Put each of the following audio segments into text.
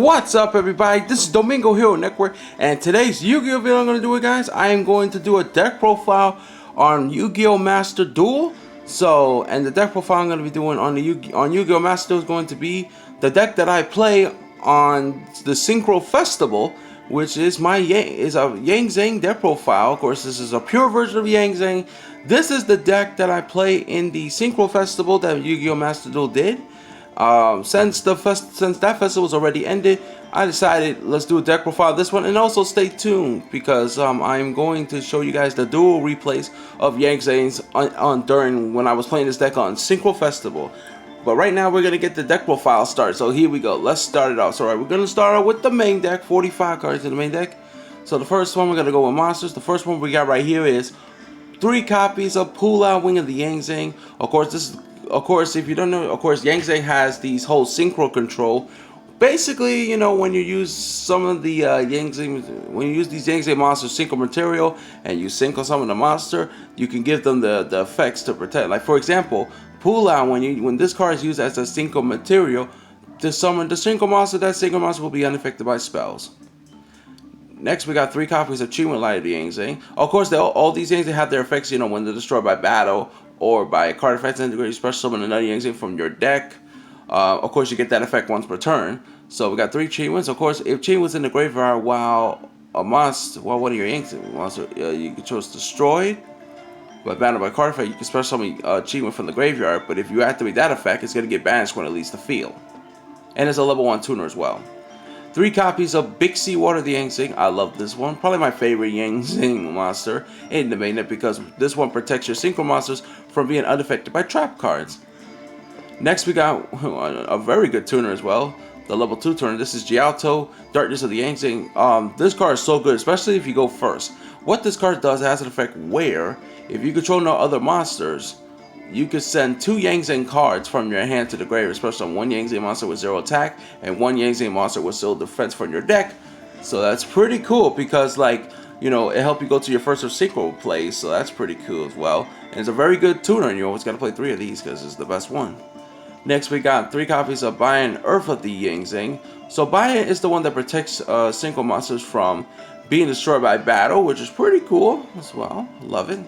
What's up, everybody? This is Domingo Hero Network, and today's Yu-Gi-Oh video I'm going to do it, guys. I am going to do a deck profile on Yu-Gi-Oh Master Duel. And the deck profile I'm going to be doing on Yu-Gi-Oh Master Duel is going to be the deck that I play on the Synchro Festival, which is a Yang Zing deck profile. Of course, this is a pure version of Yang Zing. This is the deck that I play in the Synchro Festival that Yu-Gi-Oh Master Duel did. Since that festival was already ended, I decided let's do a deck profile of this one, and also stay tuned because I'm going to show you guys the dual replays of Yang Zing's during when I was playing this deck on Synchro Festival. But right now we're gonna get the deck profile started. So here we go. Let's start it off. So we're gonna start out with the main deck. 45 cards in the main deck. So the first one we're gonna go with monsters. The first one we got right here is 3 copies of Pull Out Wing of the Yang Zing. Of course, if you don't know, of course, Yang Zing has these whole synchro control. Basically, you know, when you use some of the when you use these Yang Zing monsters synchro material and you synchro some of the monster, you can give them the effects to protect. Like for example, Pull Out, when this card is used as a synchro material to summon the synchro monster, that synchro monster will be unaffected by spells. Next, we got 3 copies of Achievement Light of the Yang Zing. Of course, all these Yang Zing have their effects, you know, when they're destroyed by battle or by a card effect integrated special summon another Yang Zing from your deck. Of course, you get that effect once per turn. So we got 3 achievements. Of course, if achievements in the graveyard while one of your Yang Zing monster you control is destroyed by battle by card effect, you can special summon achievement from the graveyard. But if you activate that effect, it's going to get banished when it leaves the field. And it's a level 1 tuner as well. 3 copies of Big Sea Water the Yang Zing. I love this one. Probably my favorite Yang Zing monster in the main deck because this one protects your synchro monsters from being unaffected by trap cards. Next, we got a very good tuner as well. The level 2 tuner. This is Yugioh, Darkness of the Yang Zing. This card is so good, especially if you go first. What this card does, it has an effect where if you control no other monsters, you could send 2 Yang Zing cards from your hand to the grave, especially on 1 Yang Zing monster with 0 attack and 1 Yang Zing monster with 0 defense from your deck. So that's pretty cool because, like, you know, it helps you go to your first or synchro plays, so that's pretty cool as well. And it's a very good tuner, and you always got to play 3 of these because it's the best one. Next, we got 3 copies of Bian Earth of the Yang Zing. So Bian is the one that protects synchro monsters from being destroyed by battle, which is pretty cool as well. Love it.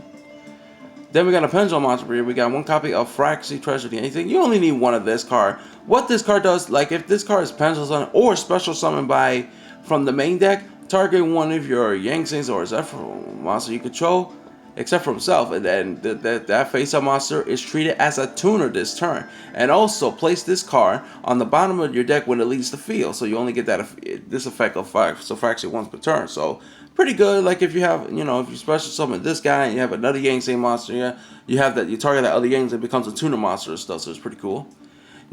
Then we got a Pendulum Entrepreneur. We got 1 copy of Fraxi Treasure the Anything. You only need 1 of this card. What this card does, like if this card is Pendulum or special summoned from the main deck, target one of your Yang Zings or Zephyr monster you control, except for himself, and then that face-up monster is treated as a tuner this turn. And also place this card on the bottom of your deck when it leaves the field, so you only get this effect of 5, so Fraxi once per turn. So pretty good. Like if you have, you know, if you special summon this guy and you have another Yang Zing monster, yeah, you target that other Yang Zing, it becomes a tuner monster and stuff, so it's pretty cool.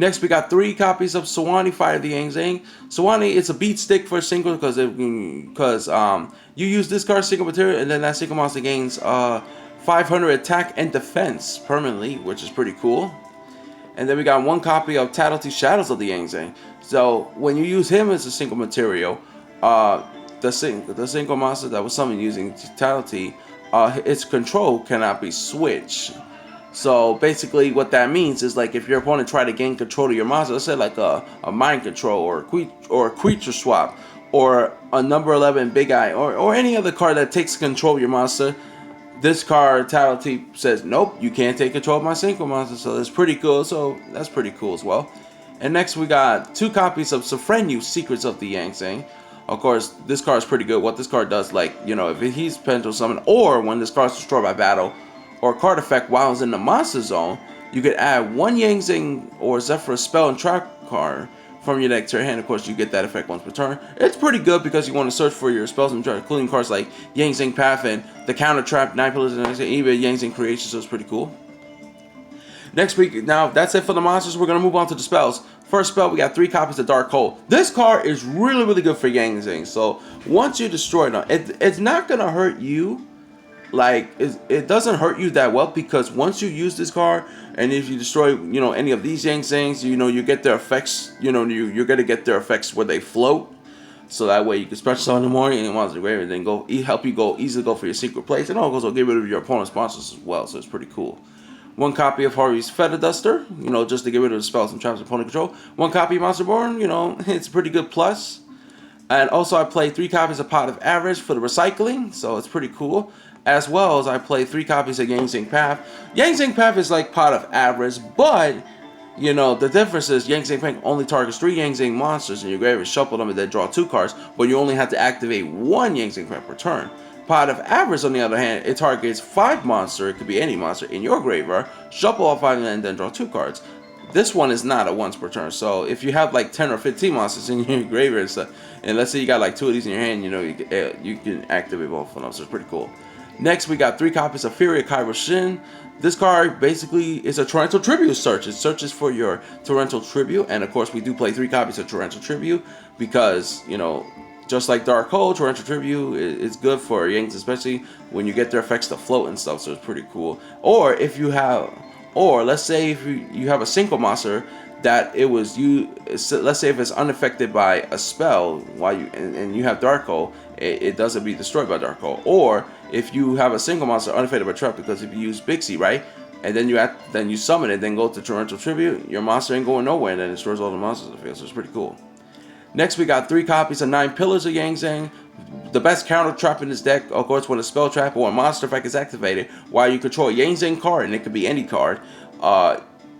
Next, we got 3 copies of Sawani Fire the Yang Zing. Sawani, it's a beat stick for single because you use this card's single material, and then that single monster gains 500 attack and defense permanently, which is pretty cool. And then we got 1 copy of Tattletee Shadows of the Yang Zing. So when you use him as a single material, the single monster that was summoned using Tattletee, its control cannot be switched. So basically what that means is, like, if your opponent tried to gain control of your monster, let's say like a mind control or a creature swap or a number 11 Big Eye or any other card that takes control of your monster, this card Tattletee says nope, you can't take control of my synchro monster. So that's pretty cool. So that's pretty cool as well. And next we got 2 copies of Sofrenu Secrets of the Yang Zing. Of course, this card is pretty good. What this card does, like, you know, if he's Pendulum Summon or when this card is destroyed by battle or card effect while it's in the monster zone, you could add 1 Yang Zing or Zephyr spell and trap card from your deck to your hand. Of course, you get that effect once per turn. It's pretty good because you want to search for your spells and traps, including cards like Yang Zing Path and the Counter Trap, 9 Pillars, and even Yang Zing Creation, so it's pretty cool. Next week, now that's it for the monsters. We're going to move on to the spells. First spell, we got 3 copies of Dark Hole. This card is really, really good for Yang Zing. So once you destroy it, it's not going to hurt you. Like, it doesn't hurt you that well because once you use this card and if you destroy, you know, any of these Yang Zings, you know, you get their effects, you know, you're going to get their effects where they float. So that way you can special summon in the morning and monster grave and then help you easily go for your secret place. And also get rid of your opponent's monsters as well. So it's pretty cool. 1 copy of Haru's Feather Duster, you know, just to get rid of the spells and traps opponent control. 1 copy of Monster Born, you know, it's a pretty good plus. And also I play 3 copies of Pot of Average for the recycling, so it's pretty cool. As well as I play 3 copies of Yang Zing Path. Yang Zing Path is like Pot of Average, but you know, the difference is Yang Zing Path only targets 3 Yang Zing monsters in your graveyard, shuffle them and then draw 2 cards, but you only have to activate 1 Yang Zing Path per turn. Pot of Average, on the other hand, it targets 5 monsters, it could be any monster, in your graveyard, shuffle all 5 and then draw 2 cards. This one is not a once per turn, so if you have like 10 or 15 monsters in your graveyard and stuff, and let's say you got like 2 of these in your hand, you know, you can activate both of them, so it's pretty cool. Next, we got 3 copies of Fury Kairoshin. This card basically is a Torrential Tribute search. It searches for your Torrential Tribute, and of course we do play 3 copies of Torrential Tribute because, you know, just like Dark Hole, Torrential Tribute is good for Yanks, especially when you get their effects to float and stuff, so it's pretty cool. Or if you have, or let's say if you have a synchro monster that it was you, let's say if it's unaffected by a spell while you and you have Dark Hole, it doesn't be destroyed by Dark Hole. Or if you have a single monster unaffected by trap, because if you use Bixie, right, and then you summon it, then go to Torrential Tribute, your monster ain't going nowhere, and then it destroys all the monsters in the field. So it's pretty cool. Next, we got 3 copies of 9 Pillars of Yang Zing. The best counter trap in this deck, of course, when a spell trap or a monster effect is activated, while you control a Yang Zing card, and it could be any card,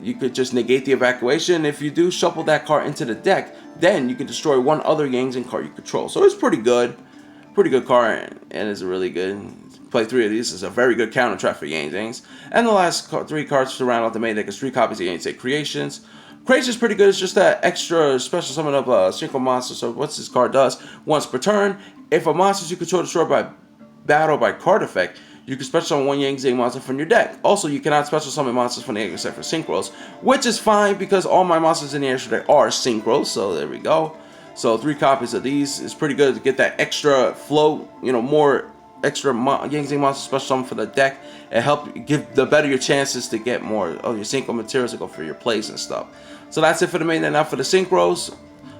you could just negate the evacuation. If you do shuffle that card into the deck, then you can destroy 1 other Yang Zing card you control. So it's pretty good. Pretty good card, and it's really good. Play 3 of these. It's a very good counter trap for Yang Zings. And the last 3 cards to round out the main deck is 3 copies of Yang Zing Creations. Creations pretty good. It's just that extra special summon of a synchro monster. So what this card does, once per turn, if a monster you control destroyed by battle by card effect, you can special summon 1 Yang Zing monster from your deck. Also, you cannot special summon monsters from the deck except for synchros, which is fine because all my monsters in the extra deck are synchros. So there we go. So 3 copies of these is pretty good to get that extra float, you know, more extra Yang Zing monster special summon for the deck, and help give the better your chances to get more of your synchro materials to go for your plays and stuff. So that's it for the main deck. Now for the synchros,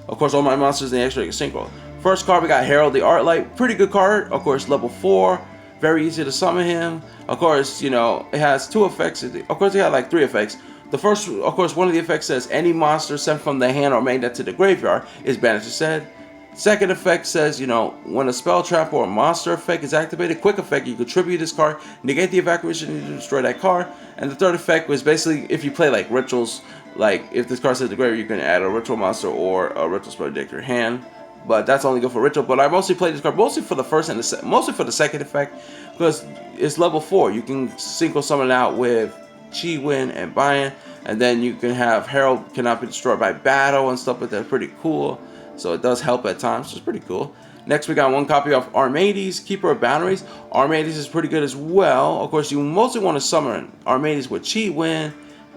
of course all my monsters in the extra deck are synchro. First card, we got Herald the Artlight, pretty good card, of course level 4, very easy to summon him. Of course, you know, it has 2 effects, of course it got like 3 effects. The first, of course, one of the effects says any monster sent from the hand or main deck to the graveyard is banished instead. Second effect says, you know, when a spell trap or a monster effect is activated, quick effect, you contribute this card, negate the evacuation, and destroy that card. And the third effect was basically if you play like rituals, like if this card says the graveyard, you can add a ritual monster or a ritual spell deck to your hand. But that's only good for ritual. But I mostly play this card mostly for the first and mostly for the second effect because it's level 4. You can synchro summon out with Chi Win and Bayan, and then you can have Herald cannot be destroyed by battle and stuff like that. Pretty cool. So it does help at times, so it's pretty cool. Next, we got 1 copy of Armades, Keeper of Boundaries. Armades is pretty good as well. Of course, you mostly want to summon Armades with Chi Win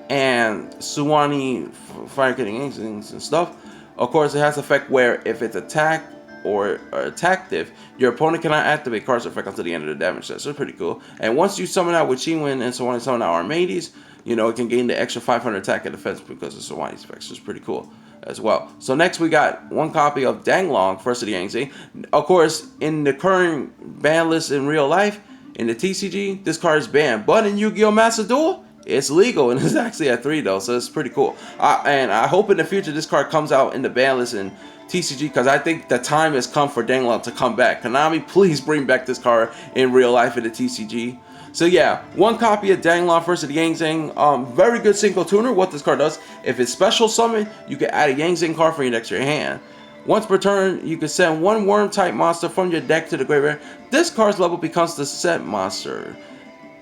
and Suwani Fire Killing Instincts and stuff. Of course, it has effect where if it's attack or attactive, your opponent cannot activate cards effect until the end of the damage set. So it's pretty cool. And once you summon out with Chi Win and Suwani summon out Armades, you know, it can gain the extra 500 attack and defense because of Suwani's effects. So it's pretty cool as well. So next we got 1 copy of Danglong, first of the Yang Zing. Of course, in the current ban list in real life, in the TCG, this card is banned. But in Yu-Gi-Oh! Master Duel, it's legal, and it's actually at 3 though, so it's pretty cool. And I hope in the future this card comes out in the ban list in TCG, because I think the time has come for Danglong to come back. Konami, please bring back this card in real life in the TCG. So yeah, 1 copy of Danglong first of the Yang Zing. Very good synchro tuner. What this card does, if it's special summon, you can add a Yang Zing card from your deck to your hand. Once per turn, you can send 1 worm type monster from your deck to the graveyard. This card's level becomes the set monster.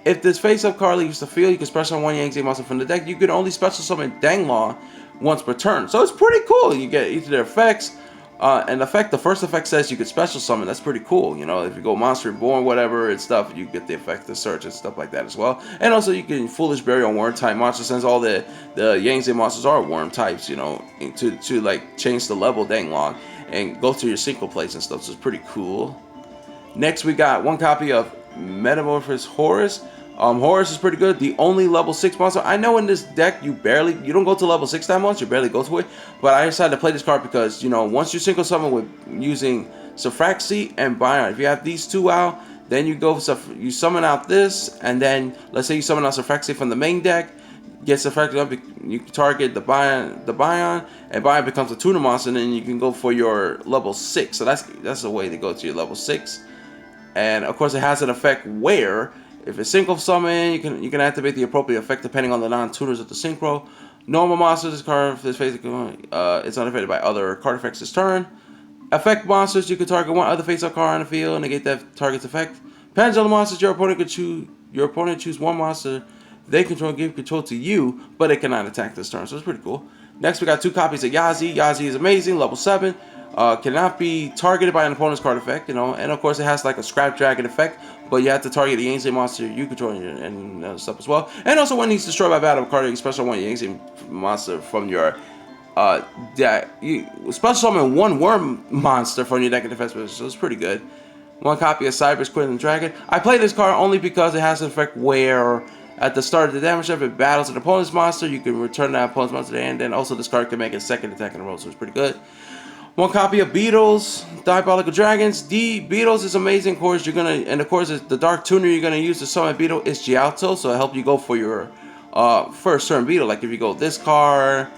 If this face-up card leaves the field, you can special summon 1 Yang Zing monster from the deck. You can only special summon Danglong once per turn. So it's pretty cool. You get each of their effects. And the first effect says you could special summon. That's pretty cool. You know, if you go Monster Reborn, whatever, and stuff, you get the effect of search and stuff like that as well. And also you can Foolish Burial on worm type monsters, since all the Yang Zing monsters are worm types, you know, to like change the level Danglong and go through your synchro plays and stuff. So it's pretty cool. Next we got 1 copy of Metamorphosis Horus. Horus is pretty good. The only level 6 monster. I know in this deck you don't go to level 6 that much. You barely go to it. But I decided to play this card because, you know, once you synchro summon with using Saphraxi and Bion, if you have these 2 out, Then you go, you summon out this, and then let's say you summon out Surfexi from the main deck, gets affected up, you target the Bion, and Bion becomes a tuner monster, and then you can go for your level 6. So that's the way to go to your level 6. And of course, it has an effect where if it's synchro summon, you can activate the appropriate effect depending on the non-tuners of the synchro. Normal monsters, this card this phase it's unaffected by other card effects this turn. Effect monsters, you can target one other face-up card on the field and negate that target's effect. Pendulum monsters, your opponent choose one monster they control, give control to you, but it cannot attack this turn, so it's pretty cool. Next, we got 2 copies of Yazi. Yazi is amazing, level 7. Cannot be targeted by an opponent's card effect, and of course it has like a Scrap Dragon effect, but you have to target the Yangtze monster you control and stuff as well. And also when he's destroyed by battle, card special one Yangtze monster from your deck. You special summon 1 worm monster from your deck in defense position, so it's pretty good. 1 copy of Cyber's Quinn and Dragon. I play this card only because it has an effect where at the start of the damage if it battles an opponent's monster, you can return that opponent's monster to the hand, and also this card can make a second attack in a row, so it's pretty good. 1 copy of Beetles, Diabolical Dragons. Beetles is amazing, of course. And of course, the Dark Tuner you're gonna use to summon Beetle is Gialto, so it'll help you go for your first turn Beetle. Like if you go this card,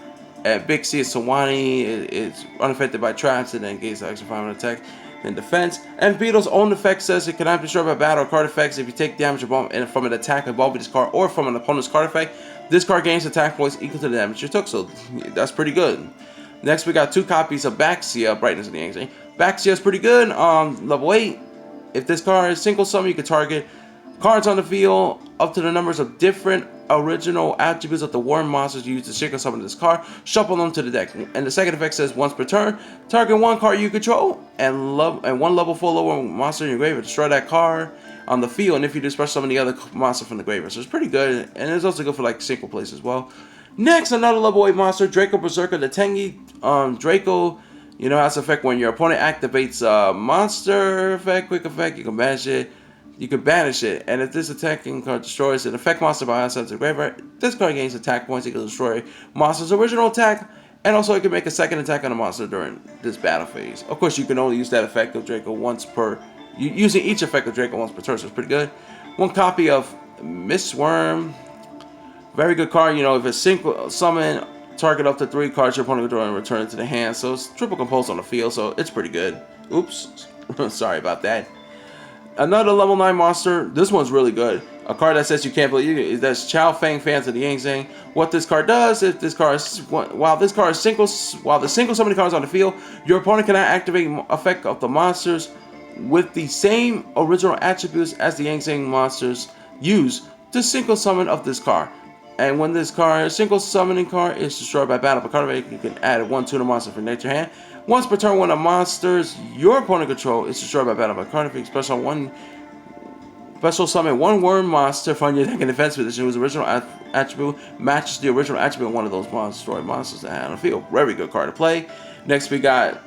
at Big C is Sawani, it's unaffected by traps, and then gains the extra 500 attack in defense. And Beetle's own effect says it cannot be destroyed by battle or card effects. If you take damage from an attack involving this card or from an opponent's card effect, this card gains attack points equal to the damage you took, so that's pretty good. Next, we got 2 copies of Baxia, Brightness of the Yangtze. Baxia is pretty good. Level 8. If this card is single summon, you can target cards on the field up to the numbers of different original attributes of the worm monsters you use to synchro summon this card. Shuffle them to the deck. And the second effect says once per turn, target 1 card you control and 1 level 4 lower monster in your graveyard. Destroy that card on the field. And if you do special summon the other monster from the graveyard, so it's pretty good. And it's also good for like synchro plays as well. Next, another level 8 monster, Draco Berserker the Tengi. Draco, has an effect when your opponent activates a monster effect, quick effect, you can banish it. And if this attacking card destroys an effect monster by outside the graveyard, this card gains attack points. It can destroy monster's original attack, and also it can make a second attack on a monster during this battle phase. Of course, you can only use that effect of Draco once per, using each effect of Draco once per turn, so it's pretty good. 1 copy of Miss Worm. Very good card, if it's synchro summon, target up to 3 cards your opponent can draw and return it to the hand. So it's triple compulse on the field, so it's pretty good. Oops, sorry about that. Another level 9 monster. This one's really good. A card that says you can't believe it. That's Chao Fang Fans of the Yangtze. What this card does is while the single summoning cards on the field, your opponent cannot activate effect of the monsters with the same original attributes as the Yangtze monsters use to single summon of this card. And when this single summoning card is destroyed by battle, you can add 1 tuner monster from your hand. Once per turn, when a monster's your opponent control is destroyed by battle by card effect, special summon 1 worm monster from your deck in defense position whose original attribute matches the original attribute of one of those destroyed monsters that had on the field. Very good card to play. Next, we got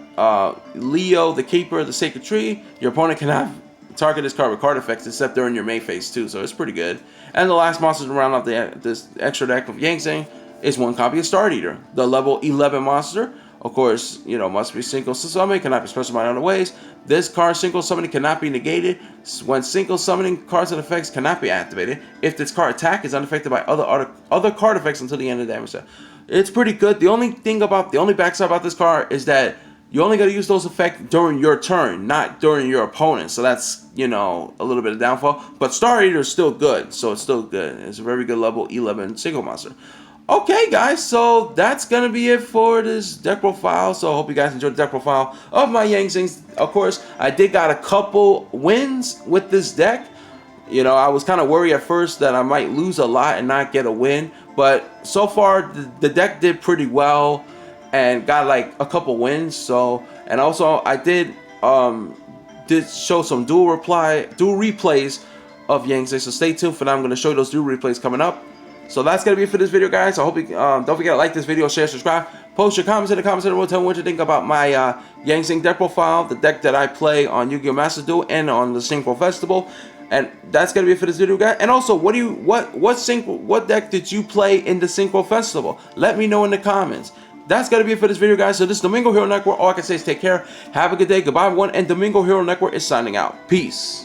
Leo, the Keeper of the Sacred Tree. Your opponent cannot target this card with card effects except during your main phase too, so it's pretty good. And the last monster to round out this extra deck of Yangtze is 1 copy of Star Eater, the level 11 monster. Of course, must be single summon, cannot be special by other ways. This card single summoning cannot be negated when single summoning cards and effects cannot be activated. If this card attack is unaffected by other card effects until the end of the damage step. It's pretty good. The only backside about this card is that you only got to use those effects during your turn, not during your opponent. So that's, a little bit of downfall. But Star Eater is still good. So it's still good. It's a very good level 11 single monster. Okay, guys. So that's going to be it for this deck profile. So I hope you guys enjoyed the deck profile of my Yangtze. Of course, I did got a couple wins with this deck. I was kind of worried at first that I might lose a lot and not get a win. But so far, the deck did pretty well. And got like a couple wins. So, and also I did show some dual replays of Yangtze. So stay tuned for that. I'm going to show you those dual replays coming up. So that's going to be it for this video, guys. I hope you don't forget to like this video, share, subscribe, post your comments in the comments below. Tell me what you think about my Yangtze deck profile, the deck that I play on Yu-Gi-Oh! Master Duel and on the Synchro Festival. And that's gonna be it for this video, guys. And also, what deck did you play in the Synchro Festival? Let me know in the comments. That's going to be it for this video, guys. So this is Domingo Hero Network. All I can say is take care. Have a good day. Goodbye, everyone. And Domingo Hero Network is signing out. Peace.